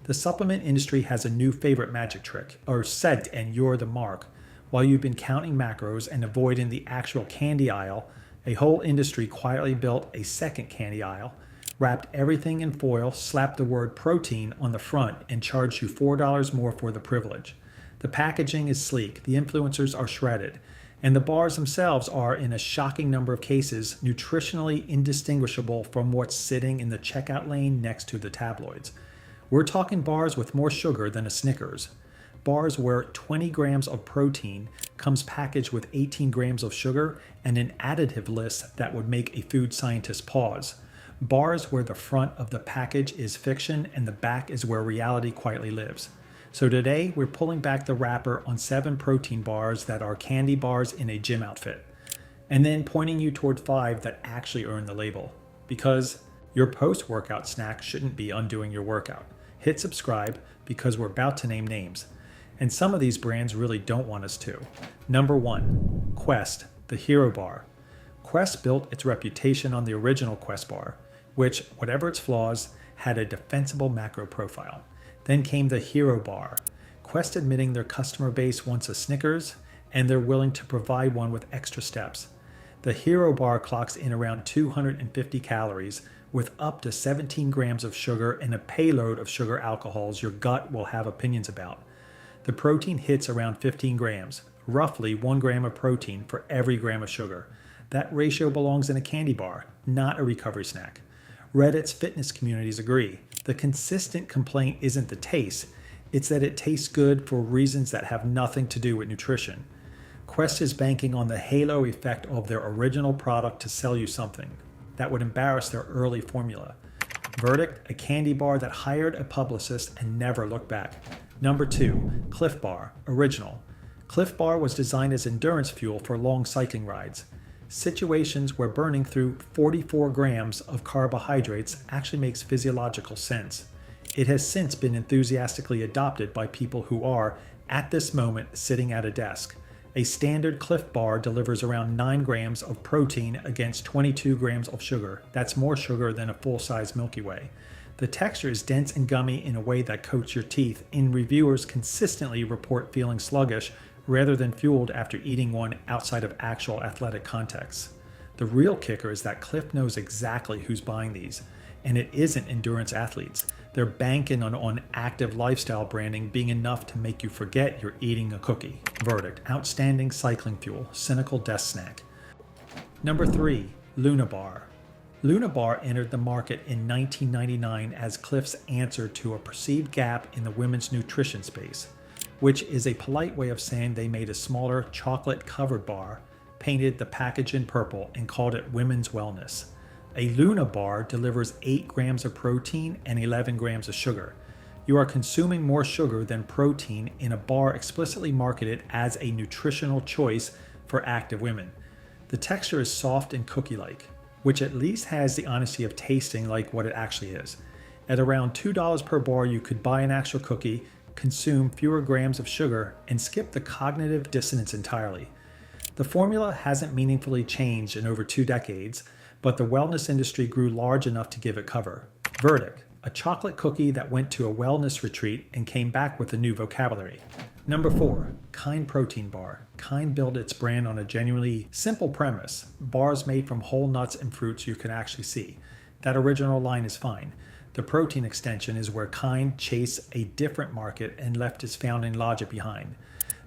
The supplement industry has a new favorite magic trick, or scent and you're the mark. While you've been counting macros and avoiding the actual candy aisle, a whole industry quietly built a second candy aisle, wrapped everything in foil, slapped the word protein on the front, and charged you $4 more for the privilege. The packaging is sleek, the influencers are shredded, and the bars themselves are, in a shocking number of cases, nutritionally indistinguishable from what's sitting in the checkout lane next to the tabloids. We're talking bars with more sugar than a Snickers. Bars where 20 grams of protein comes packaged with 18 grams of sugar and an additive list that would make a food scientist pause. Bars where the front of the package is fiction and the back is where reality quietly lives. So today, we're pulling back the wrapper on 7 protein bars that are candy bars in a gym outfit, and then pointing you toward 5 that actually earn the label. Because your post-workout snack shouldn't be undoing your workout. Hit subscribe because we're about to name names. And some of these brands really don't want us to. Number 1, Quest, the Hero Bar. Quest built its reputation on the original Quest bar, which, whatever its flaws, had a defensible macro profile. Then came the Hero Bar, Quest admitting their customer base wants a Snickers, and they're willing to provide one with extra steps. The Hero Bar clocks in around 250 calories, with up to 17 grams of sugar and a payload of sugar alcohols your gut will have opinions about. The protein hits around 15 grams, roughly 1 gram of protein for every gram of sugar. That ratio belongs in a candy bar, not a recovery snack. Reddit's fitness communities agree. The consistent complaint isn't the taste, it's that it tastes good for reasons that have nothing to do with nutrition. Quest is banking on the halo effect of their original product to sell you something that would embarrass their early formula. Verdict, a candy bar that hired a publicist and never looked back. Number 2, Cliff Bar, original. Cliff Bar was designed as endurance fuel for long cycling rides. Situations where burning through 44 grams of carbohydrates actually makes physiological sense. It has since been enthusiastically adopted by people who are, at this moment, sitting at a desk. A standard Cliff Bar delivers around 9 grams of protein against 22 grams of sugar. That's more sugar than a full-size Milky Way. The texture is dense and gummy in a way that coats your teeth, and reviewers consistently report feeling sluggish rather than fueled after eating one outside of actual athletic contexts. The real kicker is that Cliff knows exactly who's buying these, and it isn't endurance athletes. They're banking on active lifestyle branding being enough to make you forget you're eating a cookie. Verdict, outstanding cycling fuel, cynical death snack. Number 3, Luna Bar. Luna Bar entered the market in 1999 as Cliff's answer to a perceived gap in the women's nutrition space, which is a polite way of saying they made a smaller chocolate-covered bar, painted the package in purple, and called it Women's Wellness. A Luna Bar delivers 8 grams of protein and 11 grams of sugar. You are consuming more sugar than protein in a bar explicitly marketed as a nutritional choice for active women. The texture is soft and cookie-like, which at least has the honesty of tasting like what it actually is. At around $2 per bar, you could buy an actual cookie, consume fewer grams of sugar, and skip the cognitive dissonance entirely. The formula hasn't meaningfully changed in over 2 decades, but the wellness industry grew large enough to give it cover. Verdict, a chocolate cookie that went to a wellness retreat and came back with a new vocabulary. Number 4, Kind Protein Bar. Kind built its brand on a genuinely simple premise, bars made from whole nuts and fruits you can actually see. That original line is fine. The protein extension is where Kind chased a different market and left its founding logic behind.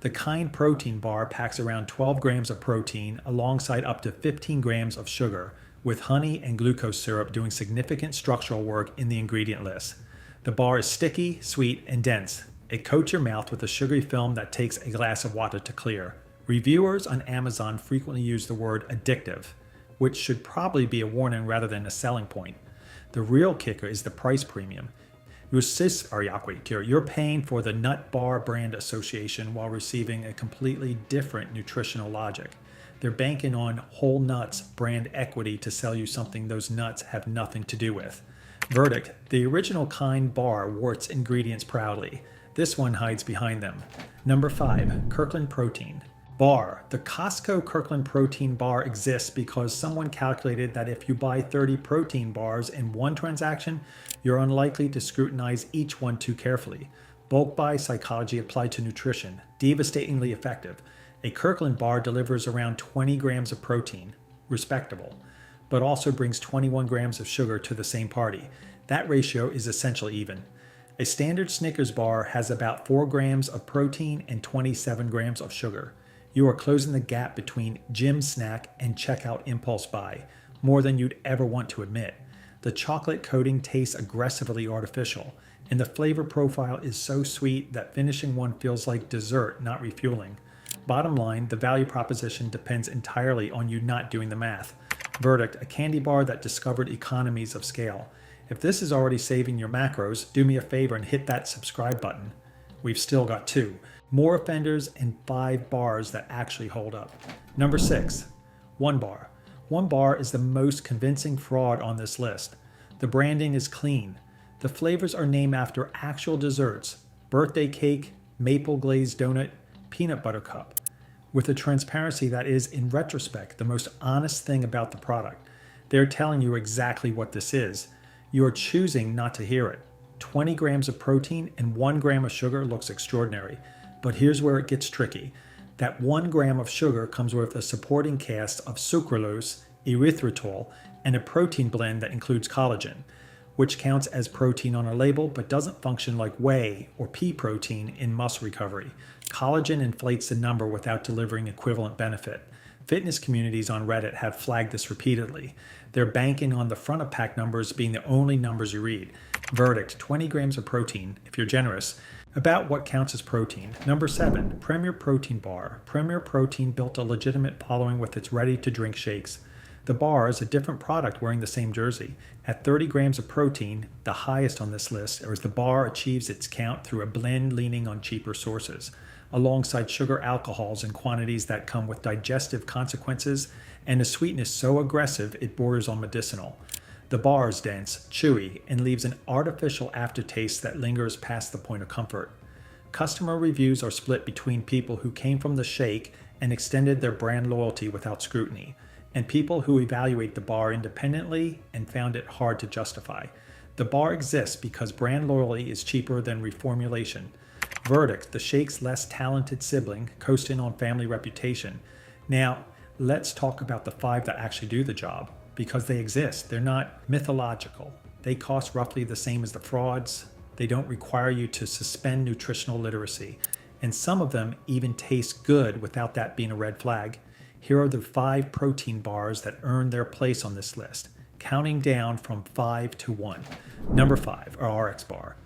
The Kind Protein Bar packs around 12 grams of protein alongside up to 15 grams of sugar, with honey and glucose syrup doing significant structural work in the ingredient list. The bar is sticky, sweet, and dense. It coats your mouth with a sugary film that takes a glass of water to clear. Reviewers on Amazon frequently use the word addictive, which should probably be a warning rather than a selling point. The real kicker is the price premium. You're paying for the Nut Bar brand association while receiving a completely different nutritional logic. They're banking on whole nuts brand equity to sell you something those nuts have nothing to do with. Verdict, the original Kind bar wore its ingredients proudly. This one hides behind them. Number 5, Kirkland Protein. Bar. The Costco Kirkland protein bar exists because someone calculated that if you buy 30 protein bars in one transaction, you're unlikely to scrutinize each one too carefully. Bulk buy psychology applied to nutrition. Devastatingly effective. A Kirkland bar delivers around 20 grams of protein. Respectable. But also brings 21 grams of sugar to the same party. That ratio is essentially even. A standard Snickers bar has about 4 grams of protein and 27 grams of sugar. You are closing the gap between gym snack and checkout impulse buy, more than you'd ever want to admit. The chocolate coating tastes aggressively artificial, and the flavor profile is so sweet that finishing one feels like dessert, not refueling. Bottom line, the value proposition depends entirely on you not doing the math. Verdict, a candy bar that discovered economies of scale. If this is already saving your macros, do me a favor and hit that subscribe button. We've still got 2. More offenders and 5 bars that actually hold up. Number 6, One Bar. One Bar is the most convincing fraud on this list. The branding is clean. The flavors are named after actual desserts: birthday cake, maple glazed donut, peanut butter cup, with a transparency that is, in retrospect, the most honest thing about the product. They're telling you exactly what this is. You are choosing not to hear it. 20 grams of protein and 1 gram of sugar looks extraordinary. But here's where it gets tricky. That 1 gram of sugar comes with a supporting cast of sucralose, erythritol, and a protein blend that includes collagen, which counts as protein on a label but doesn't function like whey or pea protein in muscle recovery. Collagen inflates the number without delivering equivalent benefit. Fitness communities on Reddit have flagged this repeatedly. They're banking on the front of pack numbers being the only numbers you read. Verdict, 20 grams of protein, if you're generous. About what counts as protein. Number 7, Premier Protein Bar. Premier Protein built a legitimate following with its ready-to-drink shakes. The bar is a different product wearing the same jersey. At 30 grams of protein, the highest on this list, as the bar achieves its count through a blend leaning on cheaper sources, alongside sugar alcohols in quantities that come with digestive consequences and a sweetness so aggressive it borders on medicinal. The bar is dense, chewy, and leaves an artificial aftertaste that lingers past the point of comfort. Customer reviews are split between people who came from the shake and extended their brand loyalty without scrutiny, and people who evaluate the bar independently and found it hard to justify. The bar exists because brand loyalty is cheaper than reformulation. Verdict, the shake's less talented sibling, coasting on family reputation. Now, let's talk about the 5 that actually do the job, because they exist. They're not mythological. They cost roughly the same as the frauds. They don't require you to suspend nutritional literacy. And some of them even taste good without that being a red flag. Here are the 5 protein bars that earned their place on this list, counting down from 5 to 1. Number 5, our RX Bar.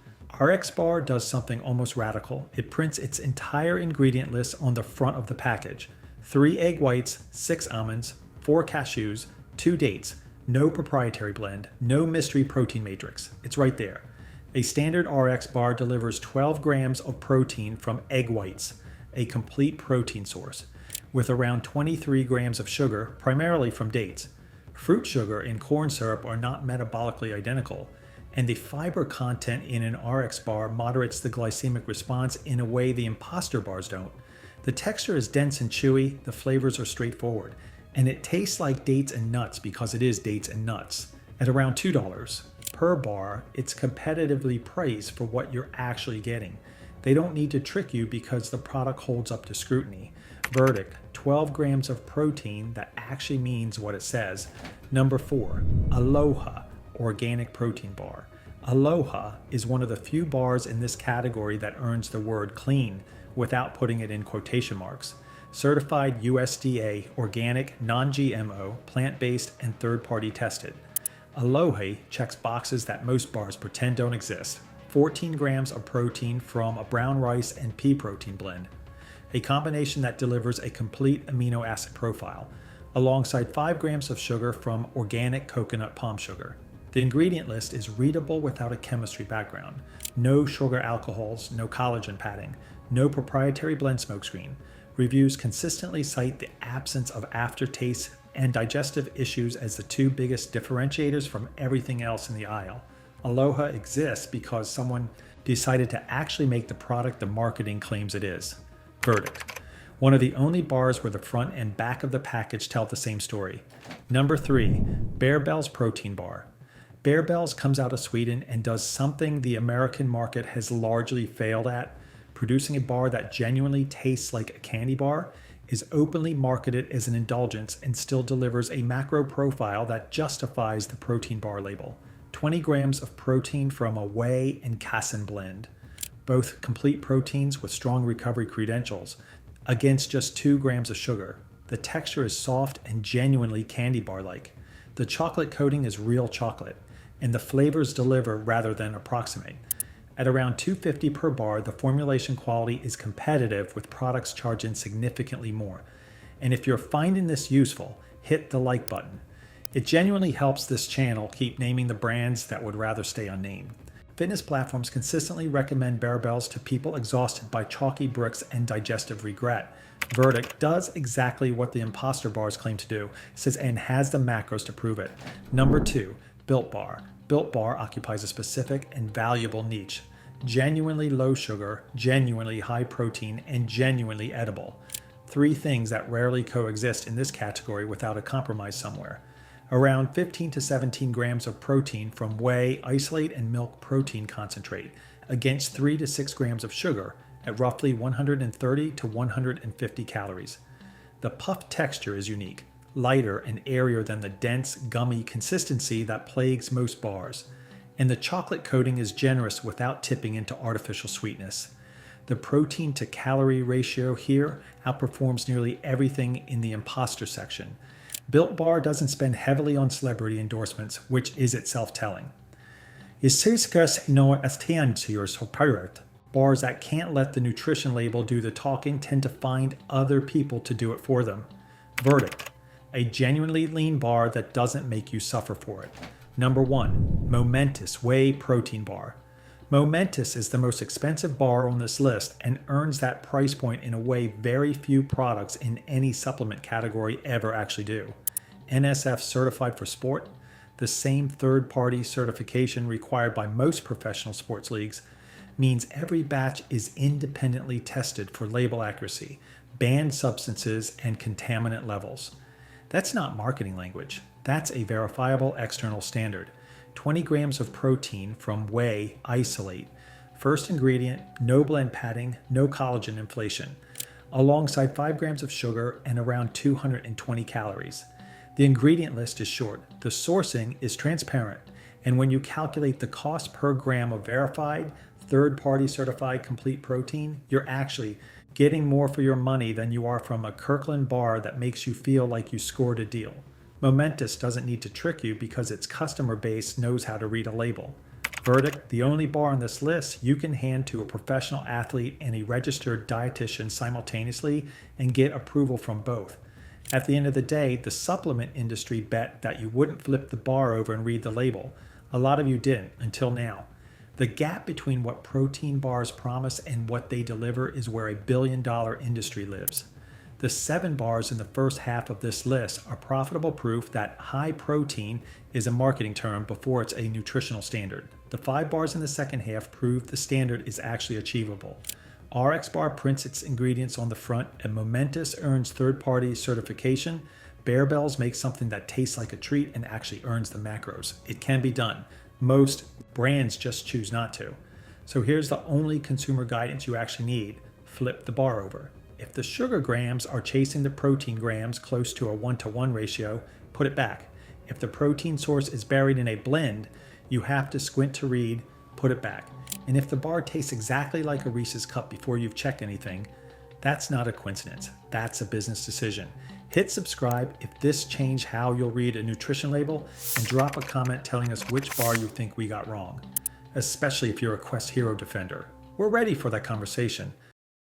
RX Bar does something almost radical. It prints its entire ingredient list on the front of the package. 3 egg whites, 6 almonds, 4 cashews, 2 dates, no proprietary blend, no mystery protein matrix. It's right there. A standard RX bar delivers 12 grams of protein from egg whites, a complete protein source, with around 23 grams of sugar, primarily from dates. Fruit sugar and corn syrup are not metabolically identical, and the fiber content in an RX bar moderates the glycemic response in a way the imposter bars don't. The texture is dense and chewy, the flavors are straightforward, and it tastes like dates and nuts because it is dates and nuts. At around $2 per bar, it's competitively priced for what you're actually getting. They don't need to trick you because the product holds up to scrutiny. Verdict, 12 grams of protein that actually means what it says. Number 4, Aloha Organic Protein Bar. Aloha is one of the few bars in this category that earns the word clean without putting it in quotation marks. Certified USDA, organic, non-GMO, plant-based, and third-party tested. Aloha checks boxes that most bars pretend don't exist. 14 grams of protein from a brown rice and pea protein blend, a combination that delivers a complete amino acid profile, alongside 5 grams of sugar from organic coconut palm sugar. The ingredient list is readable without a chemistry background. No sugar alcohols, no collagen padding, no proprietary blend smokescreen. Reviews consistently cite the absence of aftertaste and digestive issues as the 2 biggest differentiators from everything else in the aisle. Aloha exists because someone decided to actually make the product the marketing claims it is. Verdict, One of the only bars where the front and back of the package tell the same story. Number 3, Bearbells Protein Bar. Bearbells comes out of Sweden and does something the American market has largely failed at, producing a bar that genuinely tastes like a candy bar, is openly marketed as an indulgence, and still delivers a macro profile that justifies the protein bar label. 20 grams of protein from a whey and casein blend, both complete proteins with strong recovery credentials, against just 2 grams of sugar. The texture is soft and genuinely candy bar-like. The chocolate coating is real chocolate, and the flavors deliver rather than approximate. At around $2.50 per bar, the formulation quality is competitive with products charging significantly more. And if you're finding this useful, hit the like button. It genuinely helps this channel keep naming the brands that would rather stay unnamed. Fitness platforms consistently recommend Bearbells to people exhausted by chalky bricks and digestive regret. Verdict does exactly what the imposter bars claim to do, says, and has the macros to prove it. Number 2, BuiltBar. BuiltBar occupies a specific and valuable niche. Genuinely low sugar, genuinely high protein, and genuinely edible. 3 things that rarely coexist in this category without a compromise somewhere. Around 15 to 17 grams of protein from whey, isolate, and milk protein concentrate, against 3 to 6 grams of sugar at roughly 130 to 150 calories. The puff texture is unique, lighter and airier than the dense, gummy consistency that plagues most bars, and the chocolate coating is generous without tipping into artificial sweetness. The protein to calorie ratio here outperforms nearly everything in the imposter section. Built Bar doesn't spend heavily on celebrity endorsements, which is itself telling. Bars that can't let the nutrition label do the talking tend to find other people to do it for them. Verdict: a genuinely lean bar that doesn't make you suffer for it. Number 1, Momentous Whey Protein Bar. Momentous is the most expensive bar on this list and earns that price point in a way very few products in any supplement category ever actually do. NSF certified for sport, the same third-party certification required by most professional sports leagues, means every batch is independently tested for label accuracy, banned substances, and contaminant levels. That's not marketing language. That's a verifiable external standard. 20 grams of protein from whey isolate. First ingredient, no blend padding, no collagen inflation, alongside 5 grams of sugar and around 220 calories. The ingredient list is short, the sourcing is transparent, and when you calculate the cost per gram of verified, third-party certified complete protein, you're actually getting more for your money than you are from a Kirkland bar that makes you feel like you scored a deal. Momentous doesn't need to trick you because its customer base knows how to read a label. Verdict: the only bar on this list you can hand to a professional athlete and a registered dietitian simultaneously and get approval from both. At the end of the day, the supplement industry bet that you wouldn't flip the bar over and read the label. A lot of you didn't, until now. The gap between what protein bars promise and what they deliver is where a billion-dollar industry lives. The 7 bars in the first half of this list are profitable proof that high protein is a marketing term before it's a nutritional standard. The 5 bars in the second half prove the standard is actually achievable. RX Bar prints its ingredients on the front, and Momentous earns third-party certification. Bearbells makes something that tastes like a treat and actually earns the macros. It can be done. Most brands just choose not to. So here's the only consumer guidance you actually need: flip the bar over. If the sugar grams are chasing the protein grams close to a 1-to-1 ratio, put it back. If the protein source is buried in a blend, you have to squint to read, put it back. And if the bar tastes exactly like a Reese's cup before you've checked anything, that's not a coincidence. That's a business decision. Hit subscribe if this changed how you'll read a nutrition label, and drop a comment telling us which bar you think we got wrong, especially if you're a Quest Hero defender. We're ready for that conversation.